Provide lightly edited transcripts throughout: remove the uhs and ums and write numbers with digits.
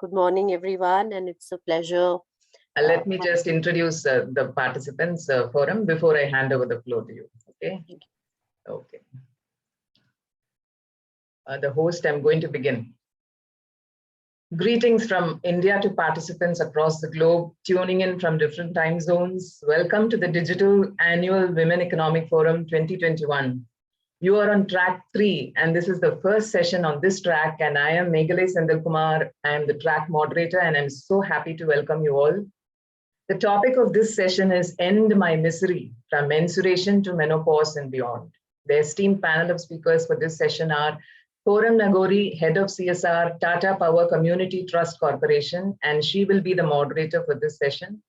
Good morning, everyone, and it's a pleasure. Let me just introduce the participants forum before I hand over the floor to you. Okay. Okay. The host, I'm going to begin. Greetings from India to participants across the globe, tuning in from different time zones. Welcome to the Digital Annual Women Economic Forum 2021. You are on track 3, and this is the first session on this track. And I am Meghalai Sendalkumar. I am the track moderator, and I'm so happy to welcome you all. The topic of this session is End My Misery, from Menstruation to Menopause and Beyond. The esteemed panel of speakers for this session are Poram Nagori, Head of CSR, Tata Power Community Trust Corporation, and she will be the moderator for this session.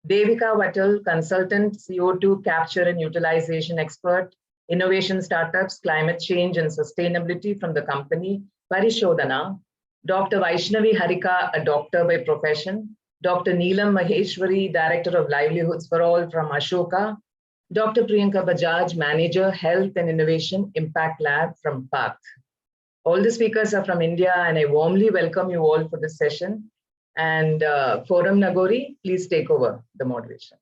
Devika Vatal, Consultant, CO2 Capture and Utilization Expert, Innovation Startups, Climate Change and Sustainability from the company Parishodhana. Dr. Vaishnavi Harika, a doctor by profession. Dr. Neelam Maheshwari, Director of Livelihoods for All from Ashoka. Dr. Priyanka Bajaj, Manager, Health and Innovation, Impact Lab from PATH. All the speakers are from India, and I warmly welcome you all for this session. And Poram Nagori, please take over the moderation.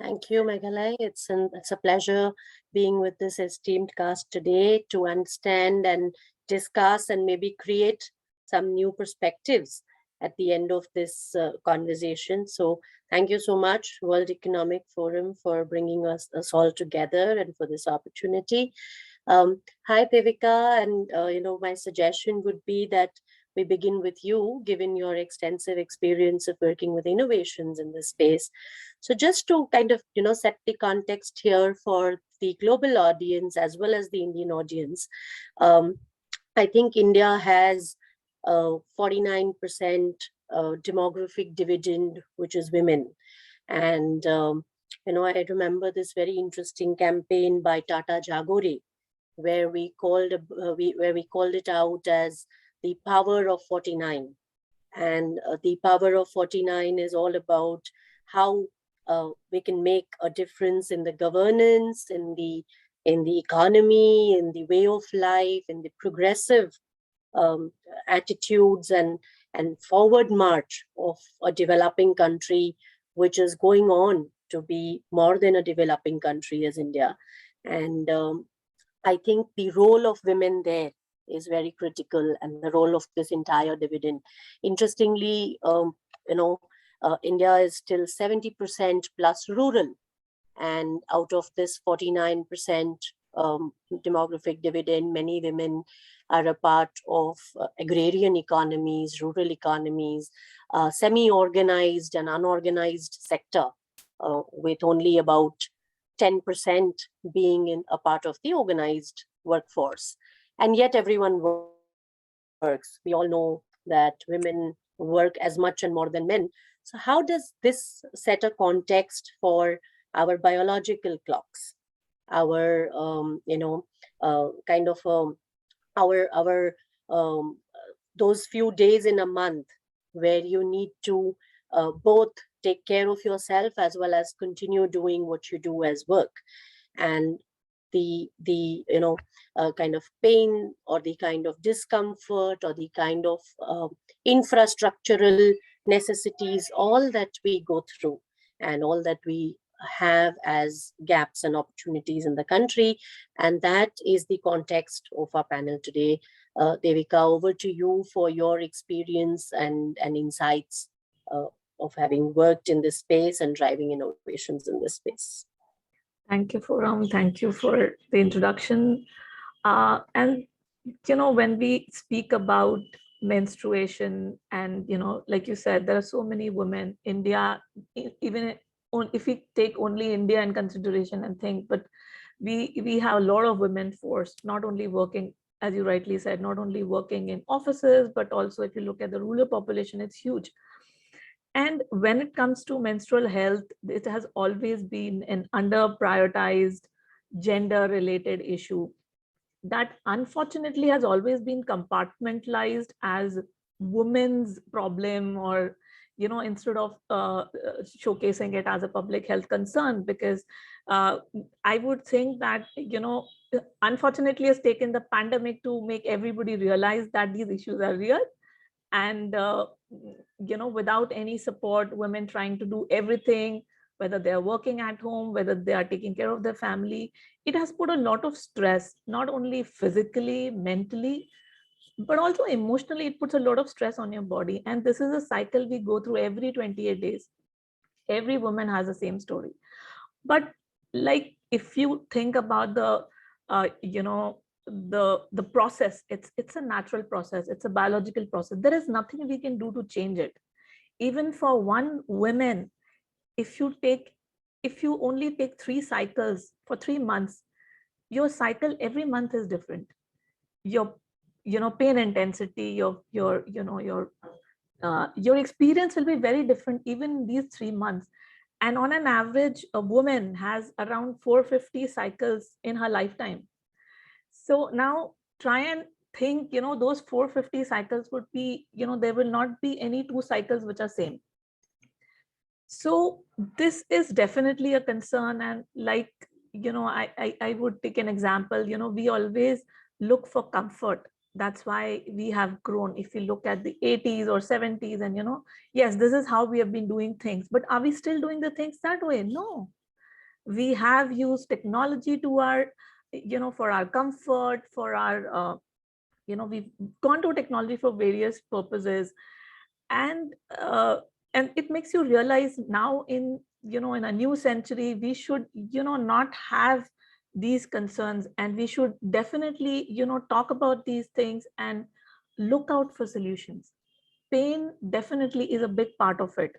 Thank you, Meghalai. It's a pleasure being with this esteemed cast today to understand and discuss and maybe create some new perspectives at the end of this conversation. So thank you so much, World Economic Forum, for bringing us all together and for this opportunity. Hi, Devika, and my suggestion would be that we begin with you, given your extensive experience of working with innovations in this space. So just to kind of, set the context here for the global audience as well as the Indian audience, I think India has 49% demographic dividend, which is women. And, I remember this very interesting campaign by Tata Jagore, where we called it out as the power of 49. And the power of 49 is all about how we can make a difference in the governance, in the economy, in the way of life, in the progressive attitudes and forward march of a developing country, which is going on to be more than a developing country as India. And I think the role of women there is very critical, and the role of this entire dividend. Interestingly, India is still 70% plus rural, and out of this 49% demographic dividend, many women are a part of agrarian economies, rural economies, semi-organized and unorganized sector, with only about 10% being in a part of the organized workforce. And yet everyone works. We all know that women work as much and more than men. So how does this set a context for our biological clocks, our those few days in a month where you need to both take care of yourself as well as continue doing what you do as work, and the kind of pain or the kind of discomfort or the kind of infrastructural necessities, all that we go through and all that we have as gaps and opportunities in the country. And that is the context of our panel today. Devika, over to you for your experience and insights of having worked in this space and driving innovations in this space. Thank you, Poram. Thank you for the introduction. And, when we speak about menstruation and, like you said, there are so many women, India, even if we take only India in consideration and think, but we have a lot of women force, not only working, as you rightly said, not only working in offices, but also if you look at the rural population, it's huge. And when it comes to menstrual health, it has always been an under-prioritized, gender-related issue that unfortunately has always been compartmentalized as women's problem, or instead of showcasing it as a public health concern, because I would think that unfortunately has taken the pandemic to make everybody realize that these issues are real, And without any support, women trying to do everything, whether they're working at home, whether they are taking care of their family, it has put a lot of stress, not only physically, mentally, but also emotionally. It puts a lot of stress on your body, and this is a cycle we go through every 28 days. Every woman has the same story. But like, if you think about the the process, it's a natural process, it's a biological process. There is nothing we can do to change it. Even for one woman, if you take, if you only take 3 cycles for 3 months, your cycle every month is different. Your pain intensity, your experience will be very different even these 3 months. And on an average, a woman has around 450 cycles in her lifetime. So now try and think, those 450 cycles would be, there will not be any 2 cycles which are same. So this is definitely a concern. And like, I would take an example. We always look for comfort. That's why we have grown. If you look at the 80s or 70s, and yes, this is how we have been doing things, but are we still doing the things that way? No. We have used technology to our, for our comfort, for our we've gone to technology for various purposes. And and it makes you realize now, in in a new century, we should not have these concerns, and we should definitely talk about these things and look out for solutions. Pain definitely is a big part of it.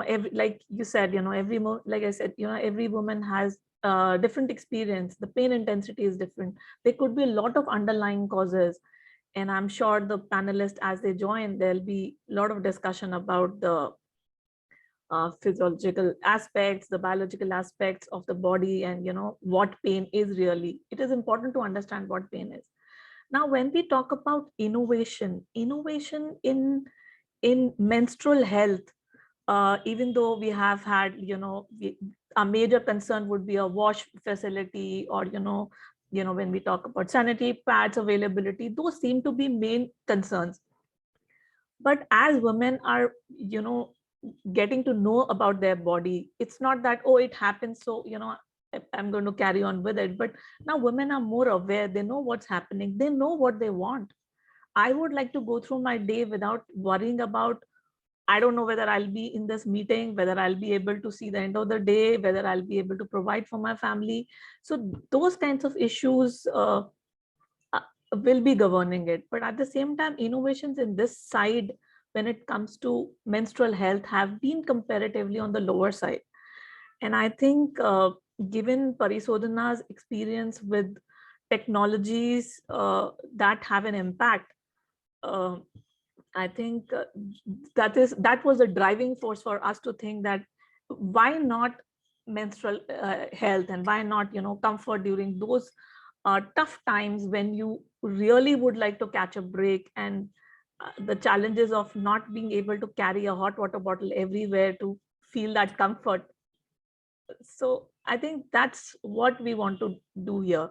Every, like you said, like I said, every woman has different experience. The pain intensity is different. There could be a lot of underlying causes, and I'm sure the panelists, as they join, there'll be a lot of discussion about the physiological aspects, the biological aspects of the body, and what pain is really. It is important to understand what pain is. Now, when we talk about innovation in menstrual health, even though we have had, a major concern would be a wash facility, or when we talk about sanitary pads availability, those seem to be main concerns. But as women are getting to know about their body, it's not that, oh, it happens, so I'm going to carry on with it. But now women are more aware. They know what's happening, they know what they want. I would like to go through my day without worrying about, I don't know whether I'll be in this meeting, whether I'll be able to see the end of the day, whether I'll be able to provide for my family. So those kinds of issues uh, will be governing it. But at the same time, innovations in this side, when it comes to menstrual health, have been comparatively on the lower side. And I think, given Parisodhana's experience with technologies that have an impact, uh, I think that was a driving force for us to think that, why not menstrual health, and why not comfort during those tough times when you really would like to catch a break, and the challenges of not being able to carry a hot water bottle everywhere to feel that comfort. So I think that's what we want to do here.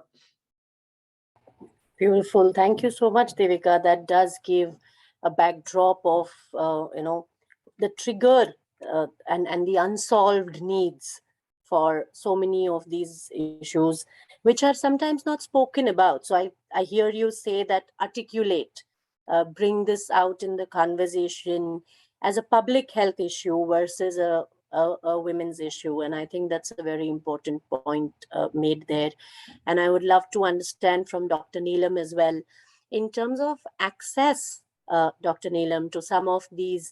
Beautiful. Thank you so much, Devika. That does give a backdrop of, the trigger, and the unsolved needs for so many of these issues, which are sometimes not spoken about. So I hear you say that articulate, bring this out in the conversation as a public health issue versus a women's issue. And I think that's a very important point made there. And I would love to understand from Dr. Neelam as well, in terms of access, Dr. Neelam, to some of these,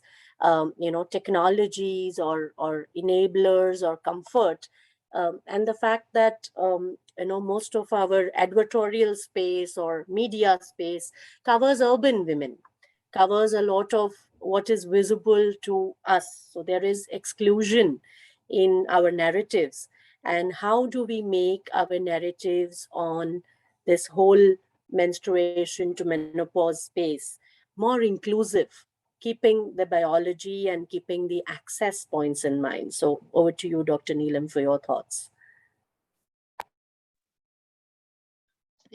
technologies or enablers or comfort, and the fact that, most of our advertorial space or media space covers urban women, covers a lot of what is visible to us. So there is exclusion in our narratives. And how do we make our narratives on this whole menstruation to menopause space more inclusive, keeping the biology and keeping the access points in mind? So over to you, Dr. Neelam, for your thoughts.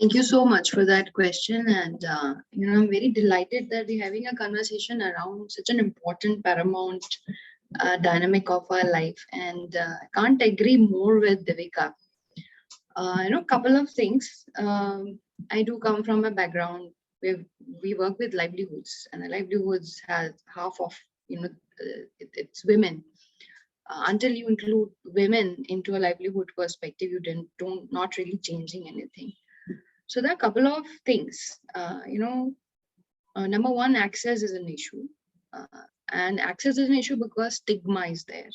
Thank you so much for that question. And, I'm very delighted that we're having a conversation around such an important, paramount dynamic of our life. And I can't agree more with Devika. Couple of things. I do come from a background where we work with livelihoods, and the livelihoods has half of, it's women. Until you include women into a livelihood perspective, you don't not really changing anything. So there are a couple of things. Number one, access is an issue, and access is an issue because stigma is there.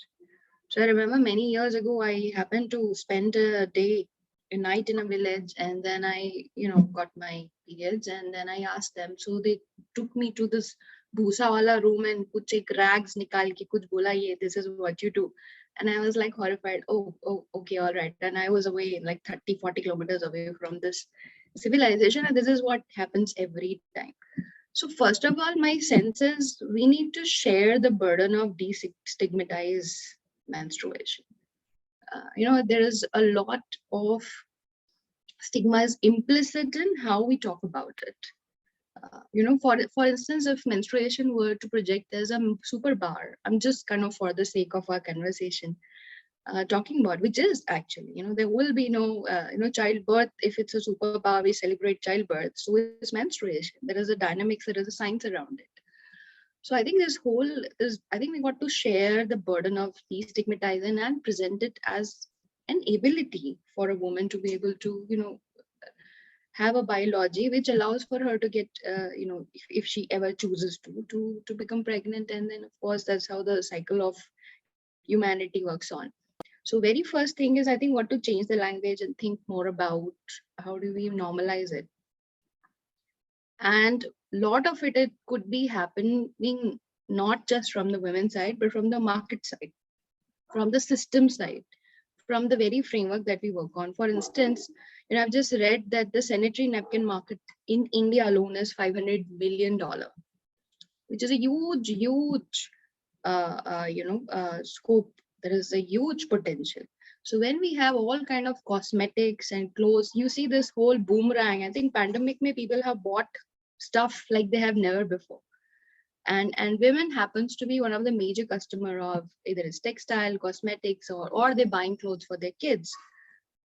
So I remember many years ago, I happened to spend a night in a village, and then I, got my periods, and then I asked them. So they took me to this bhusa wala room and kuch ek rags nikal ke kuch bola ye, this is what you do. And I was like horrified. Oh, okay, all right. And I was away like 30, 40 kilometers away from this civilization, and this is what happens every time. So first of all, my sense is we need to share the burden of destigmatize menstruation. There is a lot of stigma is implicit in how we talk about it. For instance, if menstruation were to project as a superpower, I'm just kind of for the sake of our conversation talking about, which is actually, there will be no, childbirth. If it's a superpower, we celebrate childbirth. So is menstruation. There is a dynamics, there is a science around it. So I think I think we got to share the burden of destigmatizing and present it as an ability for a woman to be able to, have a biology which allows for her to get, if she ever chooses to become pregnant. And then, of course, that's how the cycle of humanity works on. So very first thing is, I think, what to change the language and think more about how do we normalize it. And lot of it could be happening not just from the women's side, but from the market side, from the system side, from the very framework that we work on. For instance, I've just read that the sanitary napkin market in India alone is $500 billion, which is a huge scope. There is a huge potential. So when we have all kind of cosmetics and clothes, you see this whole boomerang. I think pandemic may people have bought stuff like they have never before. And women happens to be one of the major customer of either it's textile, cosmetics, or they're buying clothes for their kids.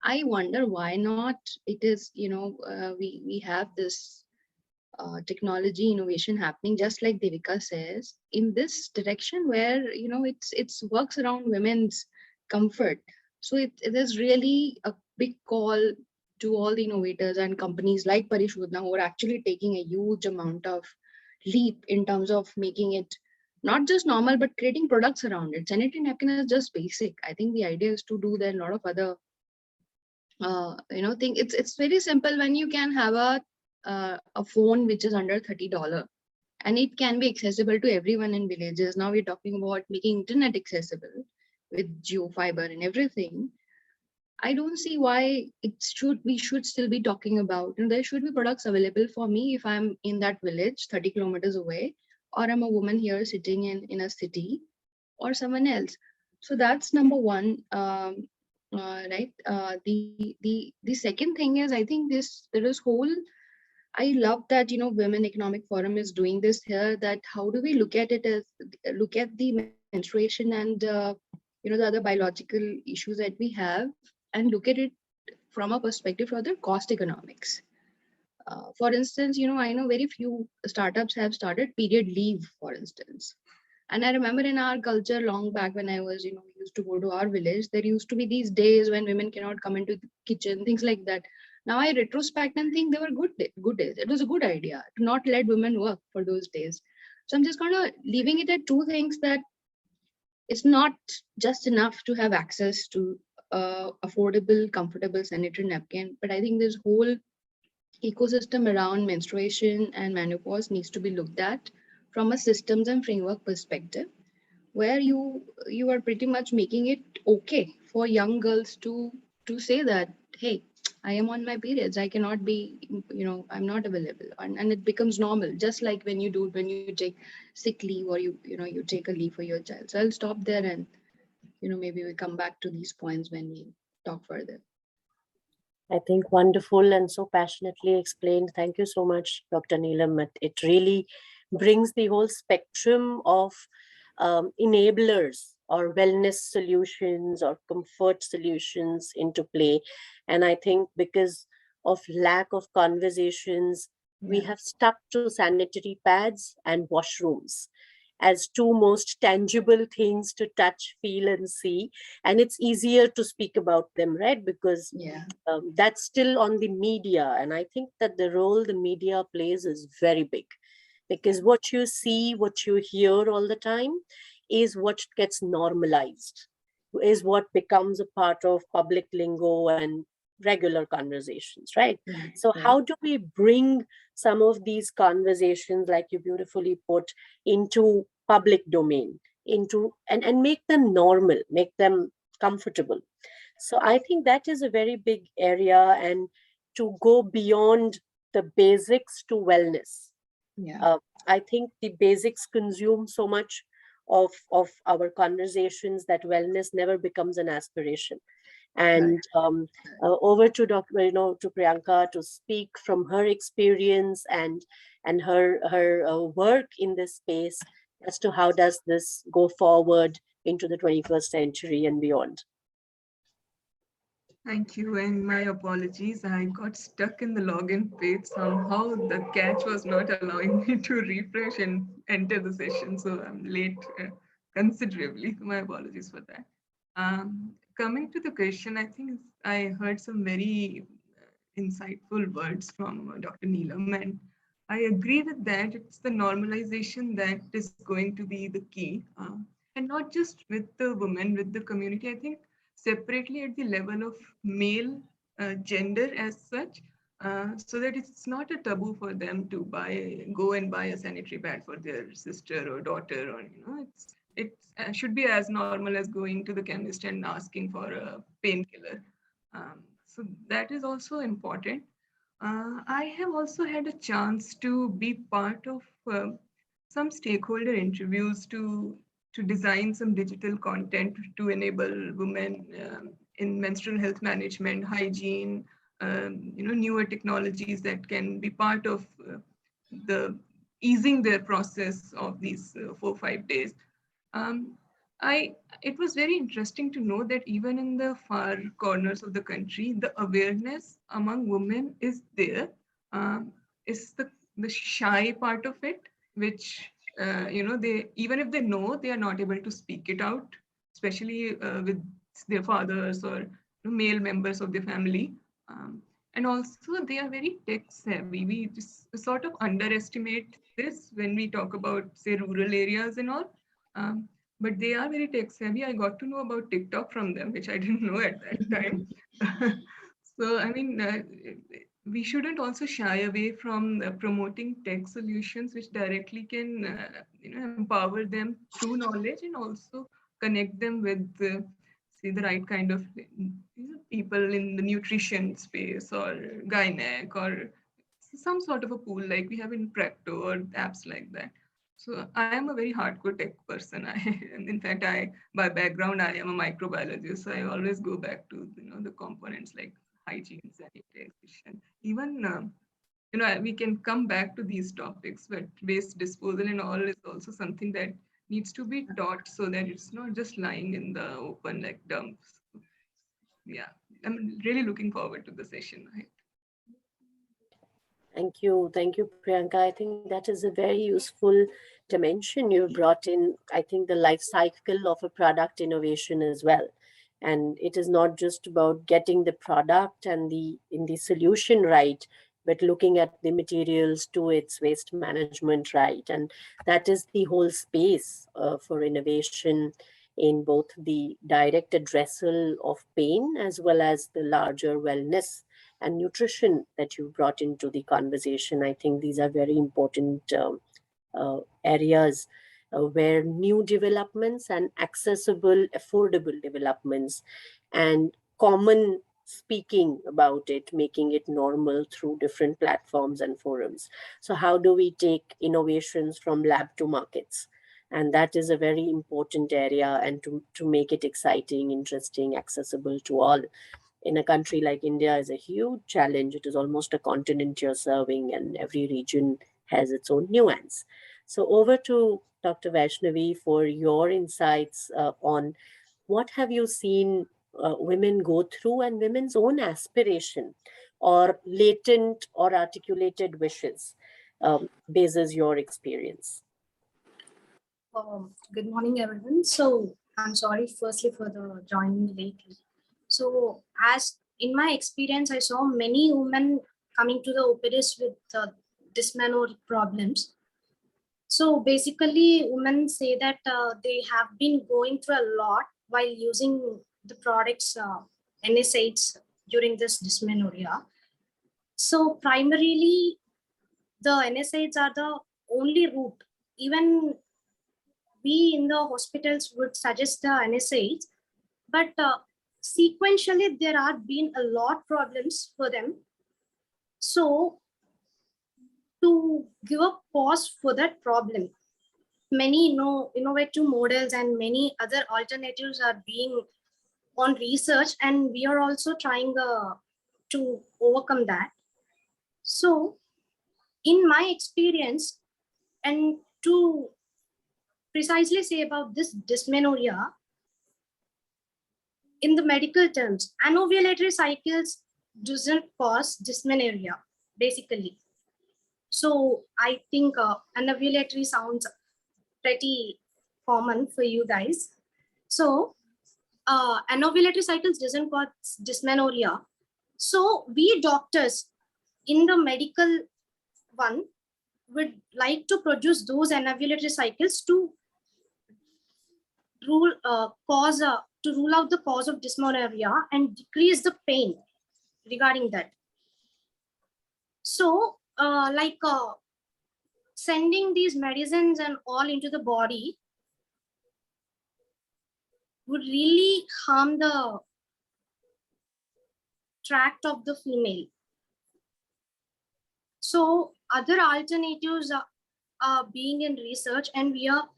I wonder why not. It is, we have this technology innovation happening, just like Devika says, in this direction where it's works around women's comfort. So it is really a big call to all the innovators and companies like Parishudna, who are actually taking a huge amount of leap in terms of making it not just normal but creating products around it. Sanitary napkin is just basic. I think the idea is to do there a lot of other thing. It's very simple when you can have a phone which is under $30 and it can be accessible to everyone in villages. Now we're talking about making internet accessible with geo fiber and everything. I don't see why we should still be talking about, there should be products available for me if I'm in that village 30 kilometers away, or I'm a woman here sitting in a city, or someone else. So that's number one. Right. The second thing is, I think there is whole. I love that Women Economic Forum is doing this here. That how do we look at it as look at the menstruation and the other biological issues that we have, and look at it from a perspective of the cost economics. For instance, I know very few startups have started period leave, for instance. And I remember in our culture long back when I was, we used to go to our village, there used to be these days when women cannot come into the kitchen, things like that. Now I retrospect and think they were good days. It was a good idea to not let women work for those days. So I'm just kind of leaving it at two things, that it's not just enough to have access to affordable, comfortable sanitary napkin, but I think this whole ecosystem around menstruation and menopause needs to be looked at from a systems and framework perspective, where you are pretty much making it okay for young girls to say that, hey, I am on my periods, I cannot be, I'm not available, and it becomes normal, just like when you take sick leave, or you take a leave for your child. So I'll stop there, and maybe we come back to these points when we talk further. I think wonderful and so passionately explained. Thank you so much, Dr. Neelam. It really brings the whole spectrum of enablers or wellness solutions or comfort solutions into play. And I think because of lack of conversations, we Yeah. have stuck to sanitary pads and washrooms as two most tangible things to touch, feel, and see. And it's easier to speak about them, right? Because Yeah. that's still on the media. And I think that the role the media plays is very big, because what you see, what you hear all the time is what gets normalized, is what becomes a part of public lingo and regular conversations, right? Right. So Right. how do we bring some of these conversations, like you beautifully put, into public domain, into and make them normal, make them comfortable? So I think that is a very big area, and to go beyond the basics to wellness. Yeah. uh, I think the basics consume so much of our conversations that wellness never becomes an aspiration. Right. And over to Dr. To Priyanka to speak from her experience and her work in this space as to how does this go forward into the 21st century and beyond. Thank you, and my apologies. I got stuck in the login page. Somehow the catch was not allowing me to refresh and enter the session, so I'm late considerably. My apologies for that. Coming to the question, I think I heard some very insightful words from Dr. Neelam, and I agree with that. It's the normalization that is going to be the key, and not just with the women, with the community. I think separately at the level of male gender as such, so that it's not a taboo for them to go and buy a sanitary pad for their sister or daughter, or it should be as normal as going to the chemist and asking for a painkiller. So that is also important. I have also had a chance to be part of some stakeholder interviews to design some digital content to enable women in menstrual health management, hygiene, newer technologies that can be part of the easing their process of these 4 5 days. Um, I It was very interesting to know that even in the far corners of the country, the awareness among women is there. Um, is the shy part of it, which they, even if they know, they are not able to speak it out, especially with their fathers or male members of the family. Um, and also, they are very tech savvy. We just sort of underestimate this when we talk about, say, rural areas and all. Um, but they are very tech savvy. I got to know about TikTok from them, which I didn't know at that time. So, I mean, we shouldn't also shy away from promoting tech solutions which directly can, empower them through knowledge and also connect them with, say, the right kind of people in the nutrition space or gynec or some sort of a pool like we have in Practo or apps like that. So I am a very hardcore tech person. In fact, by background, I am a microbiologist. So I always go back to the components like hygiene, sanitation, even we can come back to these topics, but waste disposal and all is also something that needs to be taught so that it's not just lying in the open like dumps. Yeah, I'm really looking forward to the session. Thank you. Thank you, Priyanka. I think that is a very useful dimension you brought in. I think the life cycle of a product innovation as well. And it is not just about getting the product and the solution right, but looking at the materials to its waste management right. And that is the whole space for innovation in both the direct addressal of pain as well as the larger wellness and nutrition that you brought into the conversation. I think these are very important areas where new developments and accessible, affordable developments and common speaking about it, making it normal through different platforms and forums. So, how do we take innovations from lab to markets? And that is a very important area, and to make it exciting, interesting, accessible to all. in a country like India is a huge challenge. It is almost a continent you're serving, and every region has its own nuance. So, over to Dr. Vaishnavi for your insights on what have you seen women go through and women's own aspiration or latent or articulated wishes bases your experience. Good morning, everyone. So I'm sorry, firstly, for the joining lately. So as in my experience, I saw many women coming to the OPDs with dysmenorrheic problems. So basically, women say that they have been going through a lot while using the products NSAIDs during this dysmenorrhea. So primarily, the NSAIDs are the only route. Even we in the hospitals would suggest the NSAIDs, but sequentially there are been a lot problems for them. So to give a pause for that problem, many innovative models and many other alternatives are being on research, and we are also trying to overcome that. So in my experience, and to precisely say about this dysmenorrhea, in the medical terms, anovulatory cycles doesn't cause dysmenorrhea, basically. So I think anovulatory sounds pretty common for you guys. So anovulatory cycles doesn't cause dysmenorrhea. So we doctors in the medical one would like to produce those anovulatory cycles to rule to rule out the cause of dysmenorrhea and decrease the pain regarding that. So sending these medicines and all into the body would really harm the tract of the female. So other alternatives are being in research, and we are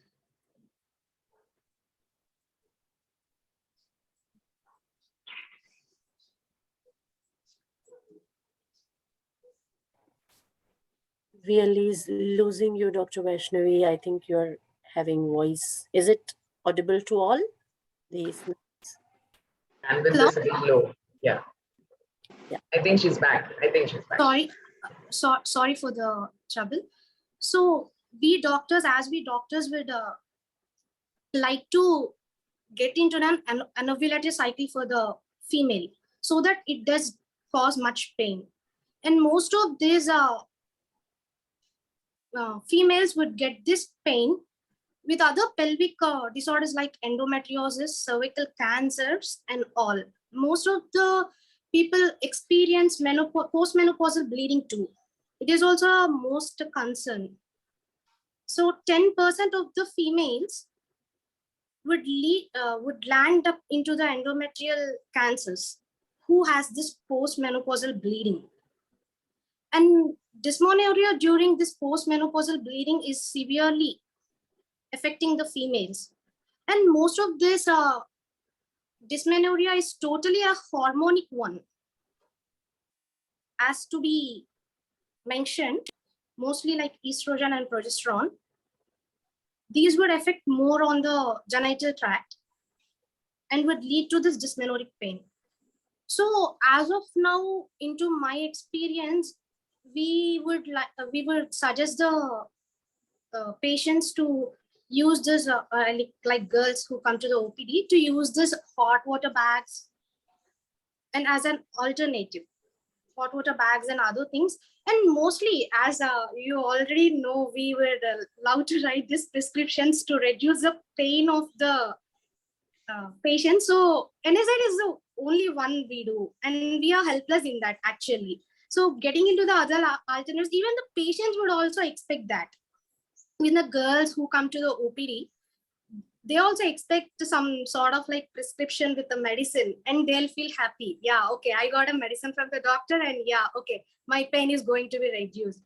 Really losing you, Dr. Vaishnavi. I think you're having voice. Is it audible to all? These. Bandwidth Hello? is a bit low. Yeah. Yeah. I think she's back. sorry for the trouble. So we doctors, as we doctors would like to get into an anovulatory cycle for the female, so that it does cause much pain. And most of these females would get this pain with other pelvic disorders like endometriosis, cervical cancers, and all. Most of the people experience postmenopausal bleeding too. It is also a most concern. So 10% of the females would land up into the endometrial cancers who has this postmenopausal bleeding. And dysmenorrhea during this postmenopausal bleeding is severely affecting the females. And most of this dysmenorrhea is totally a hormonic one. As to be mentioned, mostly like estrogen and progesterone. These would affect more on the genital tract and would lead to this dysmenorrheic pain. So as of now, into my experience, we would suggest the patients to use this like girls who come to the OPD to use this hot water bags, and as an alternative, hot water bags and other things. And mostly, as you already know, we would love to write these prescriptions to reduce the pain of the patient. So NSAID is the only one we do, and we are helpless in that actually. So getting into the other alternatives, even the patients would also expect that. In the girls who come to the OPD, they also expect some sort of like prescription with the medicine, and they'll feel happy. Yeah, okay, I got a medicine from the doctor, and yeah, okay, my pain is going to be reduced.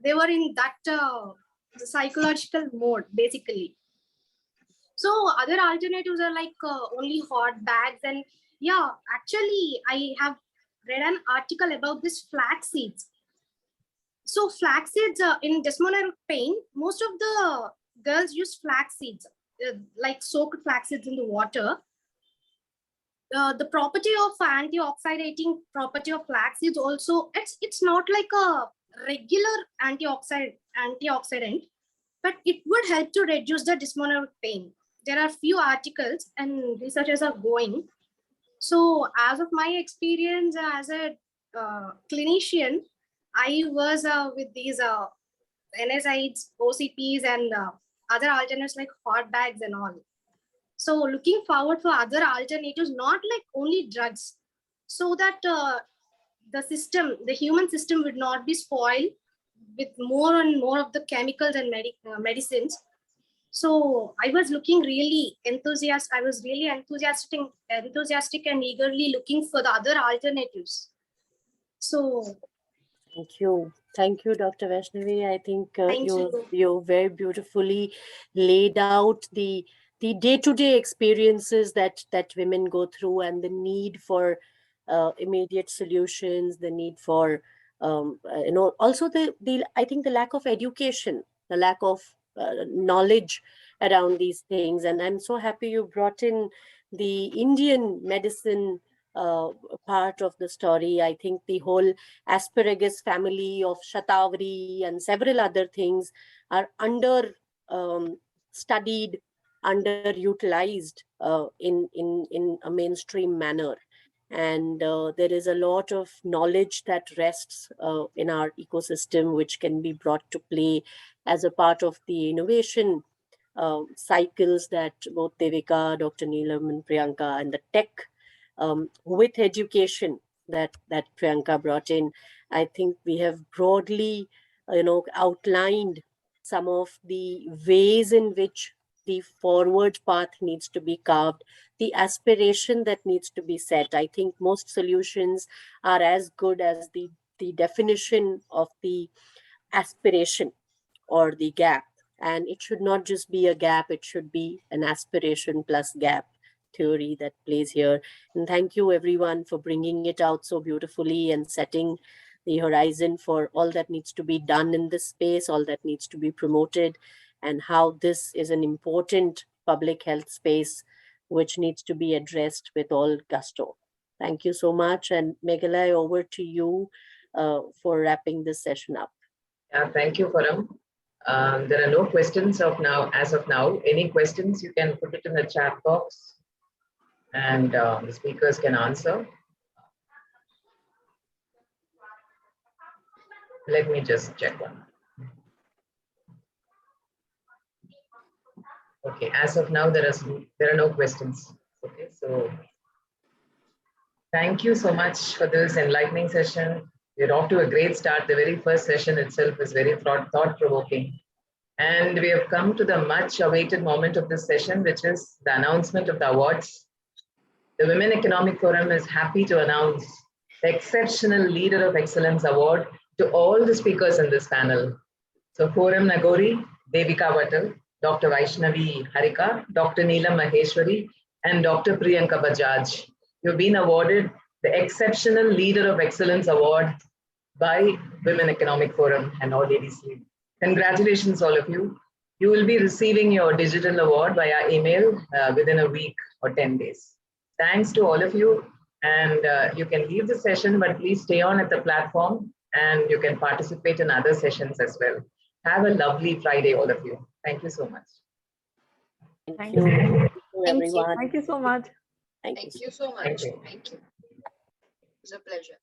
They were in that psychological mode, basically. So other alternatives are like only hot bags, and Yeah, actually, I have read an article about this flax seeds. So flax seeds in dysmenorrhagic pain, most of the girls use flax seeds, like soaked flax seeds in the water. The property of antioxidating property of flax seeds also, it's not like a regular antioxidant, but it would help to reduce the dysmenorrhagic pain. There are few articles and researchers are going. So as of my experience as a clinician, I was with these NSAIDs, OCPs, and other alternatives like hot bags and all. So looking forward for other alternatives, not like only drugs, so that the human system would not be spoiled with more and more of the chemicals and medicines. So I was looking really enthusiastic. I was really enthusiastic and eagerly looking for the other alternatives. So Thank you, Dr. Vaishnavi. I think thank you. you very beautifully laid out the day-to-day experiences that women go through, and the need for immediate solutions, the need for also the I think the lack of education, the lack of knowledge around these things. And I'm so happy you brought in the Indian medicine uh, part of the story. I think the whole asparagus family of shatavari and several other things are under studied, underutilized in a mainstream manner. And there is a lot of knowledge that rests in our ecosystem, which can be brought to play as a part of the innovation cycles that both Devika, Dr. Neelam, and Priyanka, and the tech with education that Priyanka brought in. I think we have broadly, outlined some of the ways in which the forward path needs to be carved, the aspiration that needs to be set. I think most solutions are as good as the definition of the aspiration or the gap. And it should not just be a gap, it should be an aspiration plus gap theory that plays here. And thank you, everyone, for bringing it out so beautifully and setting the horizon for all that needs to be done in this space, all that needs to be promoted, and how this is an important public health space which needs to be addressed with all gusto. Thank you so much. And Meghalay, over to you for wrapping this session up. Yeah, thank you, Param. There are no questions as of now. Any questions, you can put it in the chat box and the speakers can answer. Let me just check one. Okay, as of now, there are no questions. Okay, so thank you so much for this enlightening session. We're off to a great start. The very first session itself is very thought-provoking. And we have come to the much awaited moment of this session, which is the announcement of the awards. The Women Economic Forum is happy to announce the Exceptional Leader of Excellence Award to all the speakers in this panel. So Forum Nagori, Devika Vatal, Dr. Vaishnavi Harika, Dr. Neelam Maheshwari, and Dr. Priyanka Bajaj. You've been awarded the Exceptional Leader of Excellence Award by Women Economic Forum and All Ladies League. Congratulations, all of you. You will be receiving your digital award via email within a week or 10 days. Thanks to all of you. And you can leave the session, but please stay on at the platform and you can participate in other sessions as well. Have a lovely Friday, all of you. Thank you so much. Thank you. Thank you, everyone. Thank you so much. Thank you so much. Thank you. Thank you. It was a pleasure.